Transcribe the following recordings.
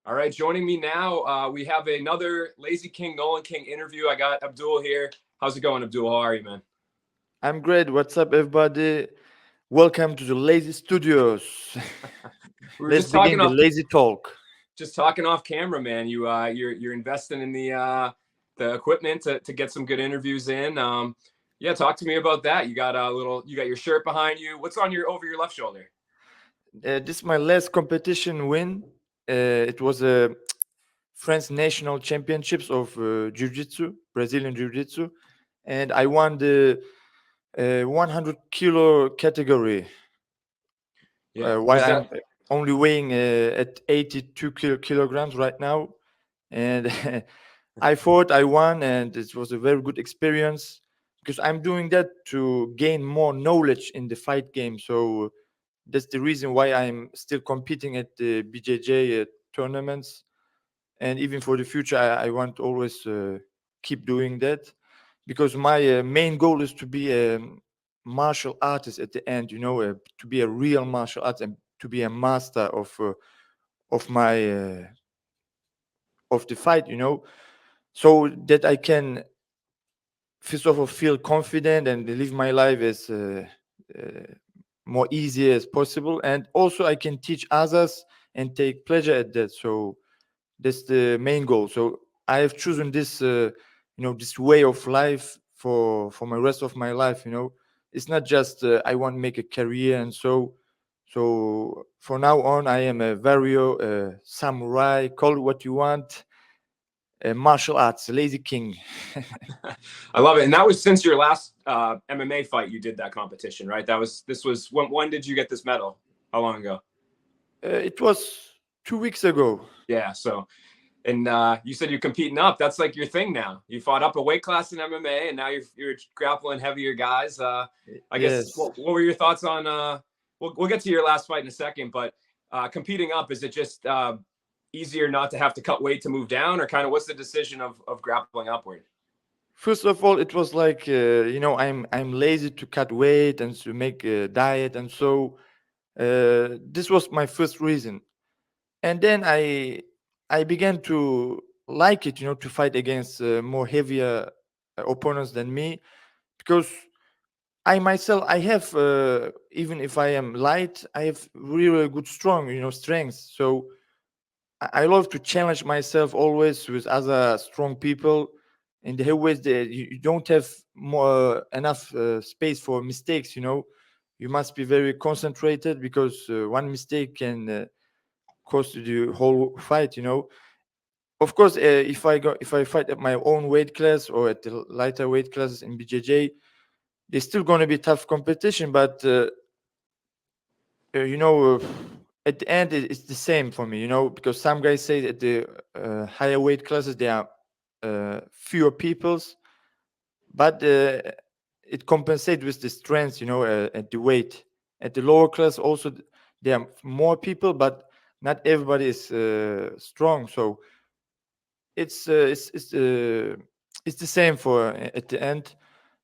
All right, joining me now, we have another Lazy King, Nolan King interview. I got Abdul here. How's it going, Abdul? How are you, man? I'm great. What's up, everybody? Welcome to the Lazy Studios. We were Let's just talking begin the off, lazy talk. just talking off camera, man. You're investing in the equipment to get some good interviews in. Yeah, talk to me about that. You got your shirt behind you. What's on your over your left shoulder? This is my last competition win. It was a France National Championships of Jiu-Jitsu, Brazilian Jiu-Jitsu, and I won the 100 kilo category. Yeah, While was that I'm only weighing at 82 kilograms right now, and I thought I won, and it was a very good experience because I'm doing that to gain more knowledge in the fight game. So that's the reason why I'm still competing at the BJJ tournaments, and even for the future, I want to always keep doing that because my main goal is to be a martial artist at the end. To be a real martial artist and to be a master of my of the fight. So that I can first of all feel confident and live my life as more easy as possible, and also I can teach others and take pleasure at that. So that's the main goal. So I have chosen this this way of life for my rest of my life. It's not just I want to make a career, and so for now on I am a warrior, samurai, call it what you want, martial arts, lazy king. I love it. And that was since your last MMA fight. You did that competition, right? This was when did you get this medal? How long ago? It was 2 weeks ago. Yeah. So, and you said you're competing up. That's like your thing now. You fought up a weight class in MMA, and now you're grappling heavier guys. I guess Yes. what were your thoughts on? We'll get to your last fight in a second, but competing up, is it just easier not to have to cut weight to move down, or kind of what's the decision of grappling upward? First of all, it was like I'm lazy to cut weight and to make a diet, and so this was my first reason. And then I began to like it, to fight against more heavier opponents than me, because I myself I have even if I am light, I have really good strong strength. So I love to challenge myself always with other strong people. In the heavyweights, you don't have more enough space for mistakes. You must be very concentrated because one mistake can cost you the whole fight. Of course, if I fight at my own weight class or at the lighter weight classes in BJJ, there's still going to be tough competition. But uh, you know, uh, at the end, it's the same for me. Because some guys say that the higher weight classes there are fewer peoples, but it compensates with the strength. At the weight. At the lower class, also there are more people, but not everybody is strong. So it's uh, it's it's uh, it's the same for at the end.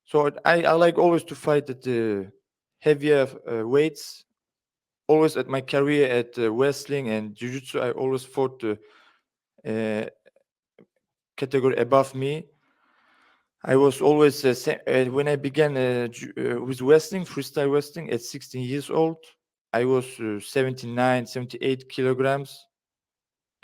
So I like always to fight at the heavier weights. Always at my career at wrestling and jiu-jitsu, I always fought the uh, category above me. I was always when I began with wrestling, freestyle wrestling at 16 years old. I was 79, 78 kilograms.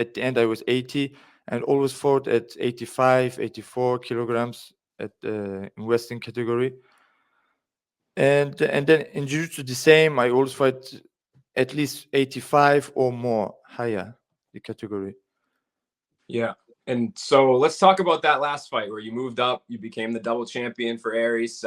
At the end, I was 80, and always fought at 85, 84 kilograms at in wrestling category. And then in jiu-jitsu the same. I always fight at least 85 or more higher the category. Yeah. And so let's talk about that last fight where you moved up, you became the double champion for Aries.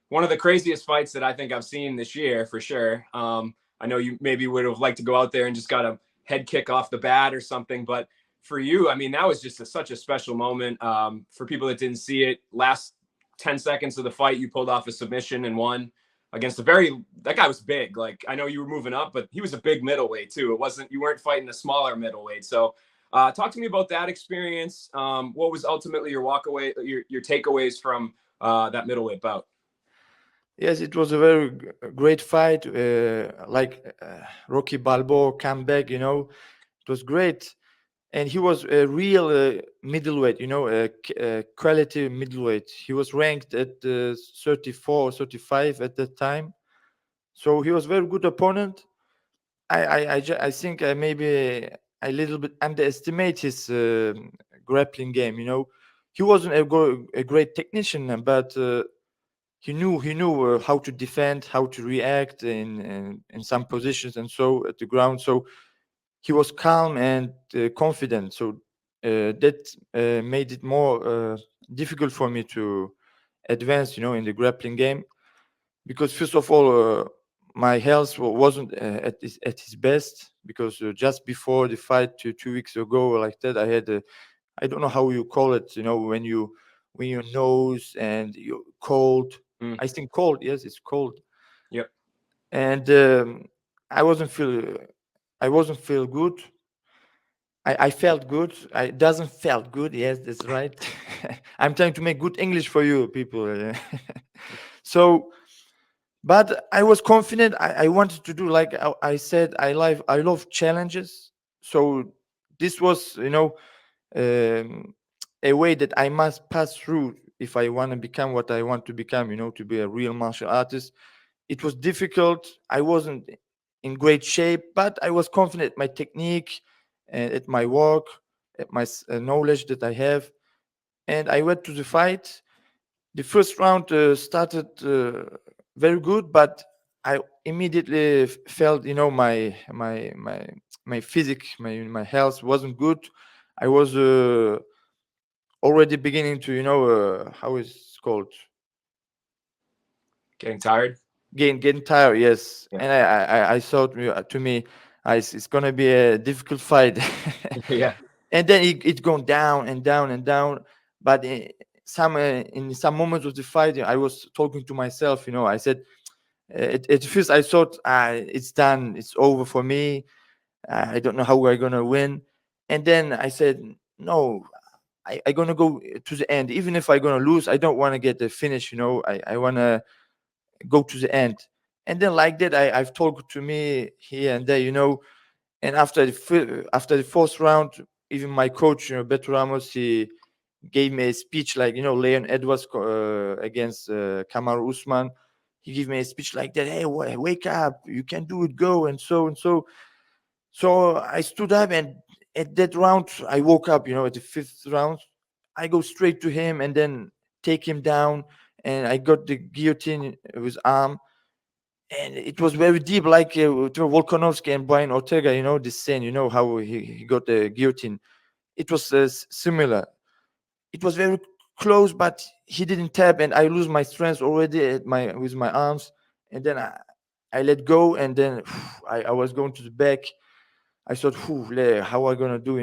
One of the craziest fights that I think I've seen this year for sure. I know you maybe would have liked to go out there and just got a head kick off the bat or something, but for you, I mean, that was just such a special moment. For people that didn't see it, last 10 seconds of the fight, you pulled off a submission and won against that guy was big. Like, I know you were moving up, but he was a big middleweight too. You weren't fighting a smaller middleweight. So talk to me about that experience. What was ultimately your your takeaways from that middleweight bout? Yes, it was a very great fight, like Rocky Balboa comeback. It was great. and he was a real middleweight, a quality middleweight. He was ranked at 34, 35 at that time. So he was very good opponent. I think I maybe a little bit underestimate his grappling game. He wasn't a great technician, but he knew how to defend, how to react in some positions, and so at the ground. So he was calm and confident. So that made it more difficult for me to advance, in the grappling game, because first of all, my health wasn't at his best, because just before the fight 2 weeks ago, like that, I had I don't know how you call it, when your nose and you're cold. Mm. I think cold. Yes, it's cold. Yep. And I wasn't feel good. I felt good. I doesn't felt good. Yes, that's right. I'm trying to make good English for you people. So, but I was confident. I wanted to do, like I said, I love challenges. So this was, um, a way that I must pass through if I want to become what I want to become. To be a real martial artist. It was difficult. I wasn't in great shape, but I was confident my technique and at my work, at my knowledge that I have. And I went to the fight. The first round started very good, but I immediately felt, my physique, my health wasn't good. I was already beginning to, how is it called, Getting tired. getting tired. Yes, Yeah. and I thought, to me, it's gonna be a difficult fight. Yeah. And then it gone down and down and down. But in some moments of the fight, I was talking to myself. I said, at first I thought, it's done, it's over for me. I don't know how we're gonna win. And then I said, no, I gonna go to the end. Even if I gonna lose, I don't want to get the finish. I want to go to the end. And then, like that, I've talked to me here and there. And after the fourth round, even my coach, Beto Ramos, he gave me a speech like, Leon Edwards against Kamaru Usman. He gave me a speech like that. Hey, wake up! You can do it. Go and so and so. So I stood up, and at that round, I woke up. At the fifth round, I go straight to him and then take him down, and I got the guillotine with his arm, and it was very deep, like to Volkanovski and Brian Ortega. This scene. How he got the guillotine. It was similar. It was very close, but he didn't tap, and I lose my strength already with my arms, and then I let go, and then I was going to the back. I thought, how am I gonna do,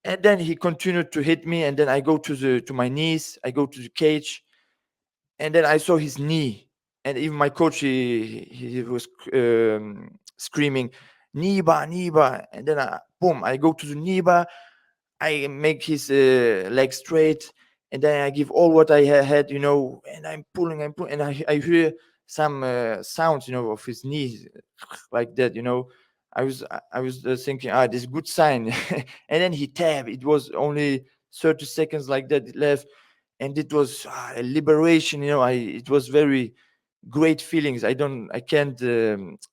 And then he continued to hit me, and then I go to my knees, I go to the cage, and then I saw his knee, and even my coach, he was screaming, "Niba, Niba," and then boom, I go to the Niba, I make his leg straight, and then I give all what I had, and I'm pulling, and I hear some sounds, of his knees, like that. I was thinking, this is good sign, and then he tapped. It was only 30 seconds like that left, and it was a liberation. It was very great feelings. I can't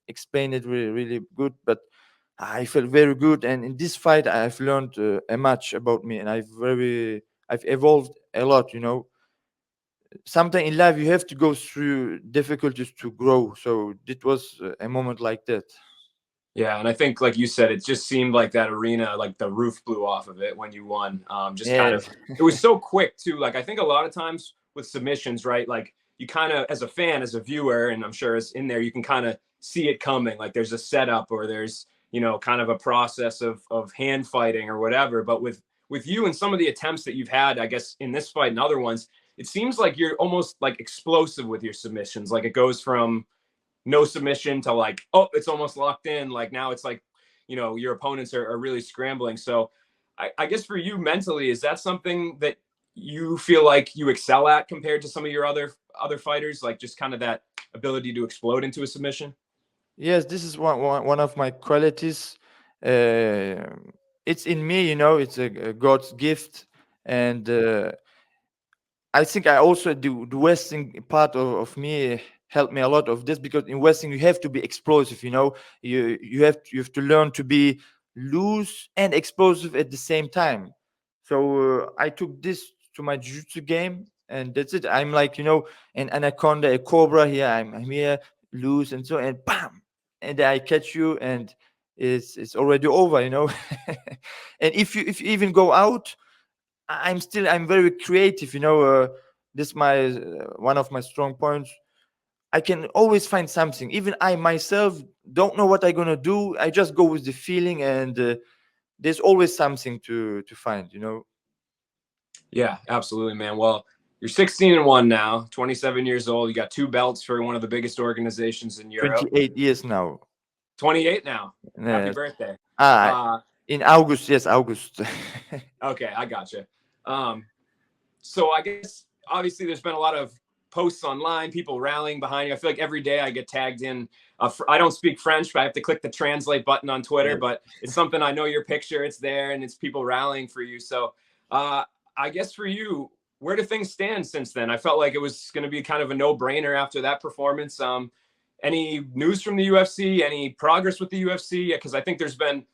explain it really, really good, but I felt very good, and in this fight, I've learned a much about me, and I've evolved a lot. Sometimes in life you have to go through difficulties to grow. So it was a moment like that. Yeah, and I think, like you said, it just seemed like that arena, like the roof blew off of it when you won. Just kind Yes, of, it was so quick too. Like I think a lot of times with submissions, right? Like you kind of, as a fan, as a viewer, and I'm sure as in there, you can kind of see it coming. Like there's a setup, or there's kind of a process of hand fighting or whatever. But with you and some of the attempts that you've had, I guess in this fight and other ones, it seems like you're almost like explosive with your submissions. Like it goes from no submission to like, oh, it's almost locked in. Like now it's like, your opponents are really scrambling. So I guess for you mentally, is that something that you feel like you excel at compared to some of your other fighters? Like just kind of that ability to explode into a submission? yes, this is one of my qualities. Uh, it's in me, it's a God's gift. And I think I also the Western part of me helped me a lot of this, because in Western you have to be explosive. You have to learn to be loose and explosive at the same time. So I took this to my jiu-jitsu game, and that's it. I'm like, an anaconda, a cobra here. I'm here loose and so, and bam, and then I catch you, and it's already over. And if you even go out, I'm very creative. This my one of my strong points. I can always find something. Even I myself don't know what I'm gonna do. I just go with the feeling, and there's always something to find. Yeah, absolutely, man. Well, you're 16-1 now, 27 years old. You got 2 belts for one of the biggest organizations in Europe. 28 years now. 28 now. Happy Yes. birthday. Ah, in August, yes, August. Okay, I gotcha. So I guess obviously there's been a lot of posts online, people rallying behind you. I feel like every day I get tagged in. I don't speak French, but I have to click the translate button on Twitter. Yes. But it's something I know your picture, it's there, and it's people rallying for you. So I guess for you, where do things stand since then? I felt like it was going to be kind of a no-brainer after that performance. Any news from the UFC? Any progress with the UFC? Because I think there's been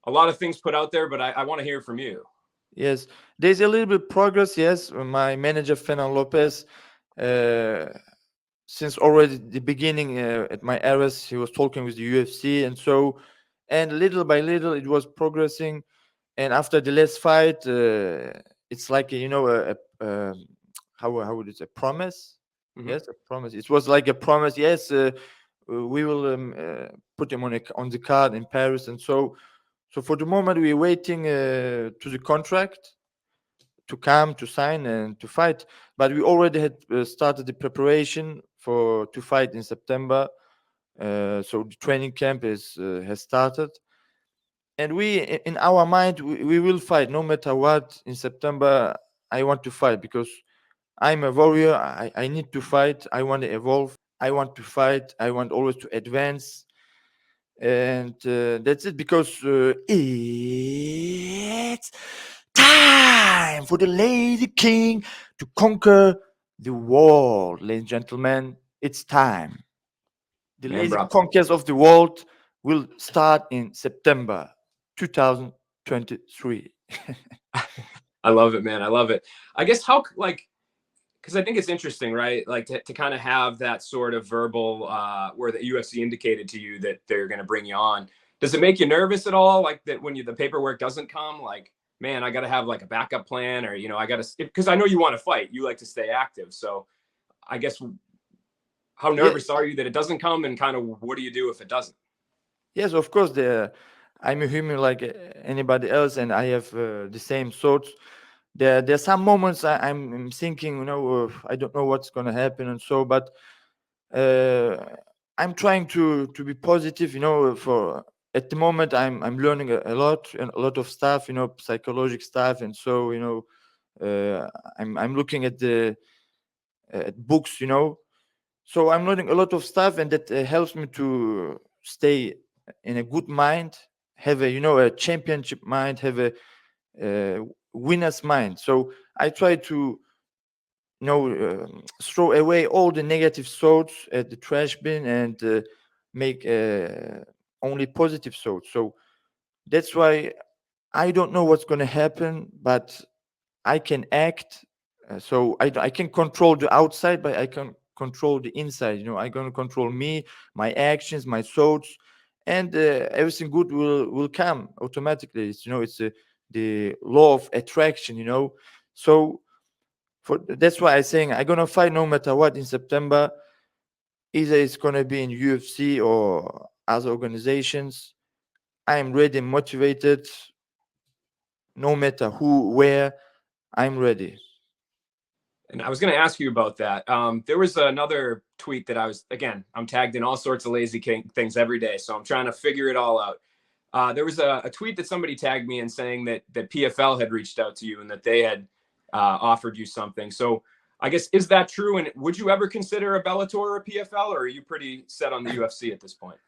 a lot of things put out there, but I want to hear from you. Yes, there's a little bit progress. Yes, my manager Fernand Lopez, uh, since already the beginning at my eras, he was talking with the UFC, and little by little it was progressing. And after the last fight, it's like how would it say, promise? Mm-hmm. Yes, a promise. It was like a promise. Yes, we will put him on the card in Paris, and so for the moment we're waiting to the contract to come to sign and to fight. But we already had started the preparation for to fight in September. So the training camp has started, and in our mind we will fight no matter what in September. I want to fight because I'm a warrior. I need to fight. I want to evolve. I want to fight. I want always to advance. And that's it, because it's time for the Lady King to conquer the world, ladies and gentlemen. It's time. The Man, Lady bro. Conquest of the world will start in September 2023. I love it, man. I love it. I guess because I think it's interesting, right? Like to kind of have that sort of verbal where the UFC indicated to you that they're going to bring you on. Does it make you nervous at all? Like that when the paperwork doesn't come, like, man, I got to have like a backup plan, or, I got to, because I know you want to fight, you like to stay active. So I guess how Yeah, nervous are you that it doesn't come, and kind of what do you do if it doesn't? yes, of course. I'm a human like anybody else, and I have the same thoughts. There's some moments I'm thinking, I don't know what's gonna happen, and so, but uh, I'm trying to be positive. For at the moment, I'm learning a lot, and a lot of stuff, psychological stuff, and so I'm looking at the at books. So I'm learning a lot of stuff, and that helps me to stay in a good mind, have a championship mind, have a uh, winner's mind. So I try to throw away all the negative thoughts at the trash bin, and make only positive thoughts. So that's why I don't know what's going to happen, but I can act. So I can control the outside, but I can control the inside. I'm going to control me, my actions, my thoughts, and everything good will come automatically. It's the law of attraction. So that's why I'm saying I'm gonna fight no matter what in September. Either it's gonna be in UFC or other organizations. I am ready, motivated, no matter who, where. I'm ready. And I was going to ask you about that. There was another tweet that I'm tagged in all sorts of lazy king things every day. So I'm trying to figure it all out. There was a tweet that somebody tagged me in saying that PFL had reached out to you and that they had offered you something. So I guess, is that true? And would you ever consider a Bellator or a PFL, or are you pretty set on the UFC at this point?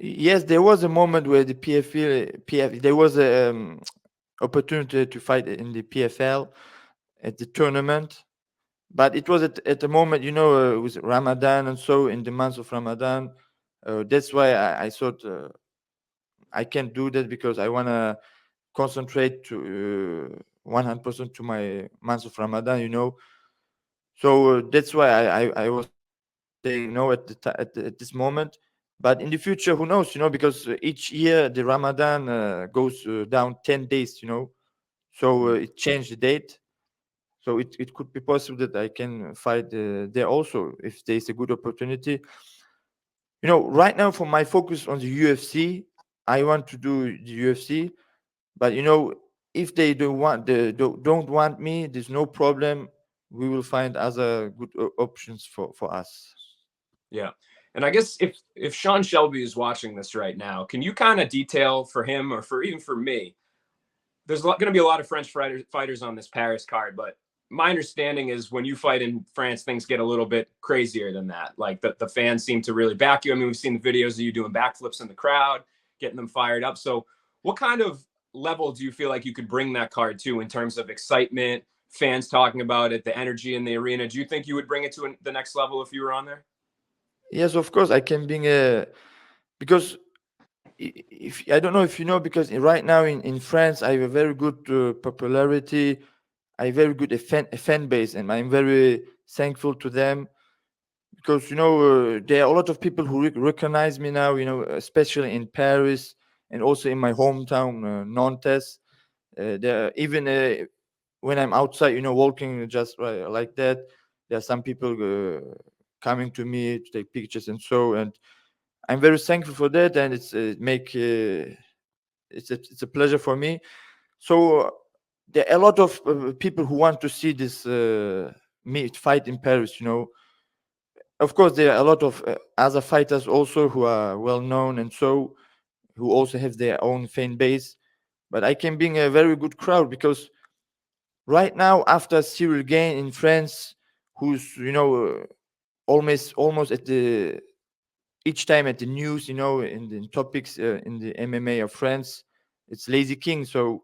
Yes, there was a moment where the there was a opportunity to fight in the PFL at the tournament, but it was at the moment, with Ramadan, and so in the months of Ramadan, that's why I thought I can't do that because I want to concentrate to 100% to my months of Ramadan, So that's why I was saying no at this moment. But in the future, who knows? Because each year the Ramadan goes down 10 days. So Mm. it changed the date. So it could be possible that I can fight there also if there is a good opportunity. Right now for my focus on the UFC, I want to do the UFC. But if they don't want me, there's no problem. We will find other good options for us. Yeah. And I guess if Sean Shelby is watching this right now, can you kind of detail for him or for even for me? There's going to be a lot of French fighters on this Paris card, but my understanding is when you fight in France, things get a little bit crazier than that. Like the fans seem to really back you. I mean, we've seen the videos of you doing backflips in the crowd, getting them fired up. So, what kind of level do you feel like you could bring that card to in terms of excitement, fans talking about it, the energy in the arena? Do you think you would bring it to the next level if you were on there? Yes, of course, I can bring because if I don't know if you know, because right now in France I have a very good popularity. I have very good a fan base, and I'm very thankful to them because there are a lot of people who recognize me now. Especially in Paris and also in my hometown, Nantes. There are even when I'm outside, walking just like that, there are some people coming to me to take pictures and so. And I'm very thankful for that, and it's a pleasure for me. So there are a lot of people who want to see this me fight in Paris. Of course, there are a lot of other fighters also who are well known and so who also have their own fan base. But I can bring a very good crowd because right now, after Cyril Gain in France, who's almost at the each time at the news, in the topics in the MMA of France, it's Lazy King. So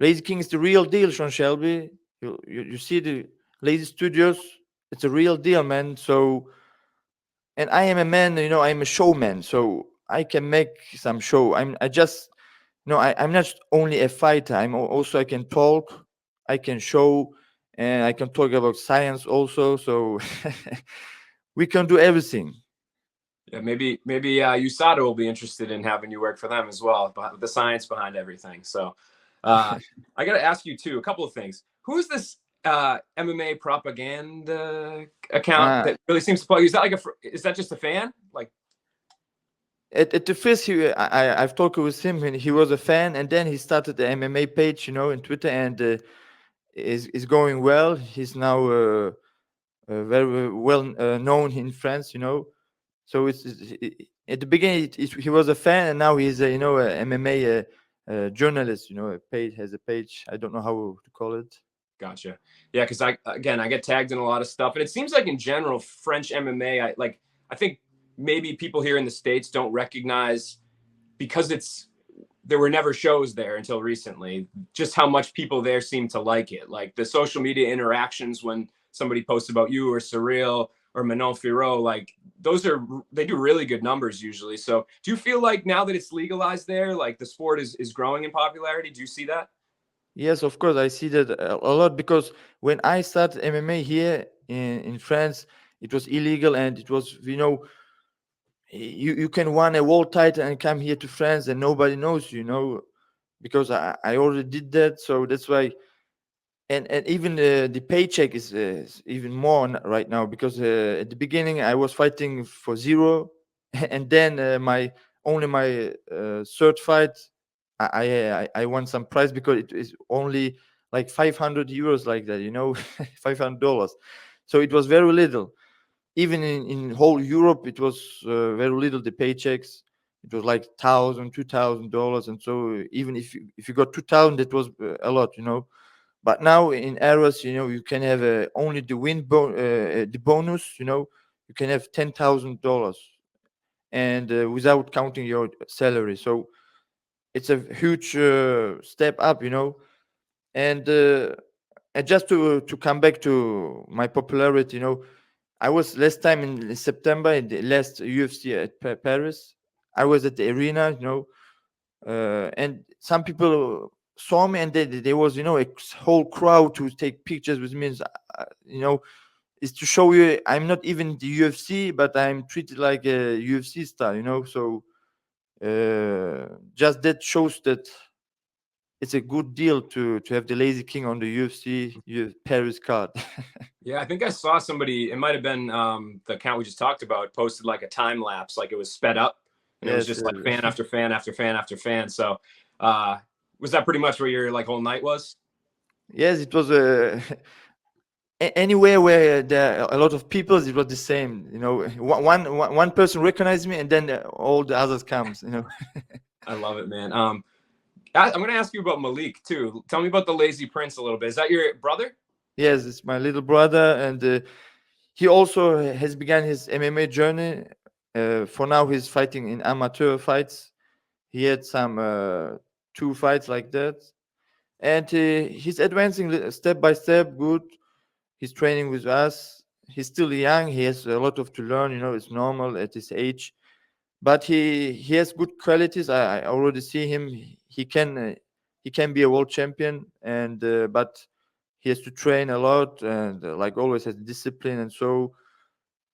Lazy King is the real deal, Sean Shelby. You see the Lazy Studios, it's a real deal, man. So, and I am a man, I'm a showman, so I can make some show. I just no, I'm not only a fighter. Also I can talk, I can show, and I can talk about science also. So we can do everything. Yeah, maybe USADA will be interested in having you work for them as well, but the science behind everything. So, uh, I got to ask you too a couple of things. Who's this MMA propaganda account Uh, that really seems to plug? Is that is that just a fan? Like, at the first, I've talked with him, and he was a fan, and then he started the MMA page, in Twitter, and is going well. He's now very well known in France. So at the beginning he was a fan, and now he's a MMA journalist. A page has a page. I don't know how to call it. gotcha. Yeah, because I get tagged in a lot of stuff, and it seems like in general French MMA, I think maybe people here in the States don't recognize because there were never shows there until recently, just how much people there seem to like it. Like the social media interactions when somebody posts about you or Surreal or Manon Firo, like they do really good numbers usually. So do you feel like now that it's legalized there, like the sport is growing in popularity? Do you see that? Yes, of course, I see that a lot because when I started MMA here in France, it was illegal, and it was you can win a world title and come here to France and nobody knows because I already did that, so that's why. And even the paycheck is even more right now because at the beginning I was fighting for zero, and then my third fight I won some prize because it is only like 500 euros, like that, $500. So it was very little. Even in whole Europe, it was very little, the paychecks. It was like $1,000, $2,000, and so even if you got 2,000, that was a lot. But now in eras, you can have only the bonus. You can have $10,000, and without counting your salary. So it's a huge step up, and and just to come back to my popularity, I was last time in September in the last UFC at Paris. I was at the arena, and some people saw me, and there was, a whole crowd to take pictures with me. Is to show you I'm not even the UFC, but I'm treated like a UFC star, So just that shows that it's a good deal to have the Lazy King on the UFC Paris card. Yeah, I think I saw somebody, it might have been the account we just talked about, posted like a time lapse, like it was sped up, and it was Yes, just like fan after fan after fan after fan. So was that pretty much where your like whole night was? yes, it was anywhere where there are a lot of people, it was the same. One person recognized me, and then all the others comes. I love it, man. I'm going to ask you about Malik too. Tell me about the Lazy Prince a little bit. Is that your brother? Yes, it's my little brother, and he also has begun his MMA journey. For now, he's fighting in amateur fights. He had some 2 fights like that, and he's advancing step by step. Good. He's training with us. He's still young. He has a lot of to learn. It's normal at his age, but he has good qualities. I already see him. He can be a world champion, and but he has to train a lot, and like always has discipline,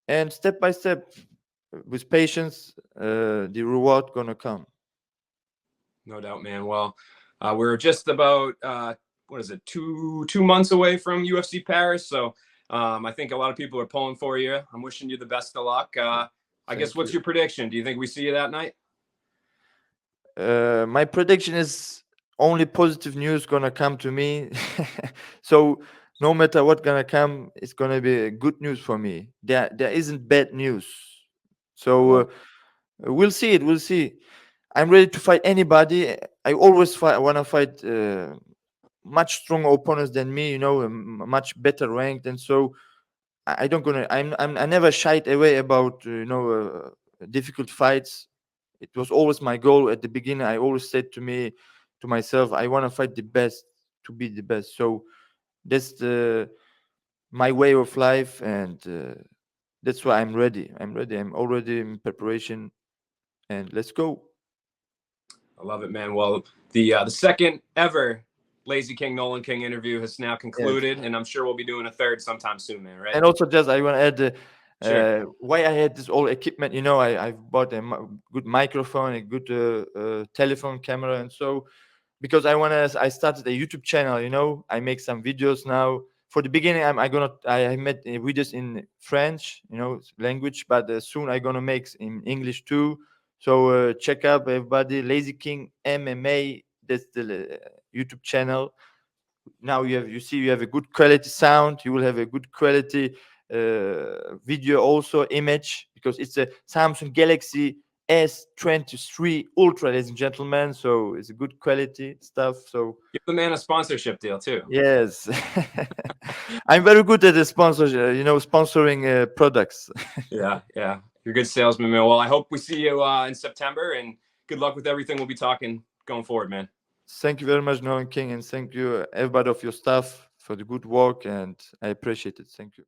and step by step, with patience, the reward gonna come. No doubt, man. Well, we're just about what is it, 2 months away from UFC Paris. So I think a lot of people are pulling for you. I'm wishing you the best of luck. I guess what's your prediction? Do you think we see you that night? My prediction is only positive news gonna come to me. So no matter what gonna come, it's gonna be good news for me. There isn't bad news. So we'll see it. We'll see. I'm ready to fight anybody. I always want to fight much stronger opponents than me. Much better ranked, and so I don't gonna. I never shied away about difficult fights. It was always my goal at the beginning. I always said to myself, I want to fight the best to be the best. So that's my way of life, and that's why I'm ready. I'm ready. I'm already in preparation, and let's go. I love it, man. Well, the second ever Lazy King Nolan King interview has now concluded, and I'm sure we'll be doing a third sometime soon, man. Right? And also, just I want to add Sure. why I had this all equipment. I've bought a good microphone, a good telephone camera, and so because I started a YouTube channel. I make some videos now. For the beginning, I made videos in French, language, but soon I'm gonna make in English too. So check out everybody, Lazy King MMA. That's the YouTube channel. Now you have a good quality sound. You will have a good quality video, also image, because it's a Samsung Galaxy S23 Ultra, ladies and gentlemen. So it's a good quality stuff. So Give the man a sponsorship deal too. yes, I'm very good at the sponsorship. Sponsoring products. Yeah, yeah. You're a good salesman, man. Well, I hope we see you in September, and good luck with everything we'll be talking going forward, man. Thank you very much, Nolan King, and thank you everybody of your staff for the good work, and I appreciate it. Thank you.